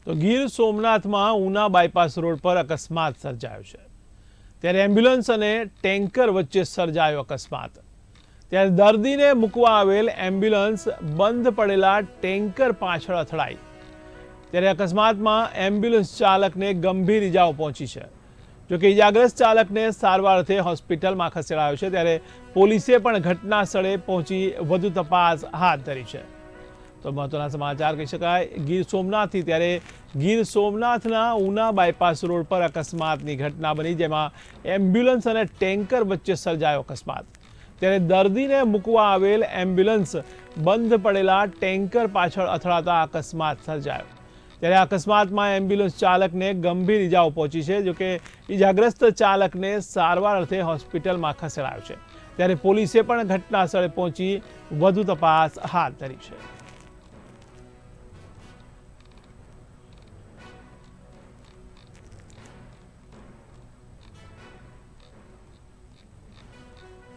તો ગીર સોમનાથમાં Una bypass road પર અકસ્માત સર્જાયો છે। ત્યારે એમ્બ્યુલન્સ અને ટેન્કર વચ્ચે સર્જાયો અકસ્માત। ત્યારે દર્દીને મૂકવા આવેલ એમ્બ્યુલન્સ બંધ પડેલા ટેન્કર પાછળ અથડાઈ। ત્યારે અકસ્માતમાં એમ્બ્યુલન્સ ચાલકને ગંભીર ઇજાઓ પહોંચી છે। જો કે ઇજાગ્રસ્ત ચાલકને સારવાર અર્થે હોસ્પિટલમાં ખસેડાયો છે। ત્યારે પોલીસે પણ ઘટના સ્થળે પહોંચી વધુ તપાસ હાથ ધરી છે। તો મહત્વના સમાચાર કહી શકાય ગીર સોમનાથથી। ત્યારે ગીર સોમનાથના ઉના બાયપાસ રોડ પર અકસ્માતની ઘટના બની, જેમાં એમ્બ્યુલન્સ અને ટેન્કર વચ્ચે સર્જાયો અકસ્માત। ત્યારે દર્દીને મૂકવા આવેલ એમ્બ્યુલન્સ બંધ પડેલા ટેન્કર પાછળ અથડાતા અકસ્માત સર્જાયો। ત્યારે અકસ્માતમાં એમ્બ્યુલન્સ ચાલકને ગંભીર ઇજાઓ પહોંચી છે। જો કે ઇજાગ્રસ્ત ચાલકને સારવાર અર્થે હોસ્પિટલમાં ખસેડાયો છે। ત્યારે પોલીસે પણ ઘટના સ્થળે પહોંચી વધુ તપાસ હાથ ધરી છે।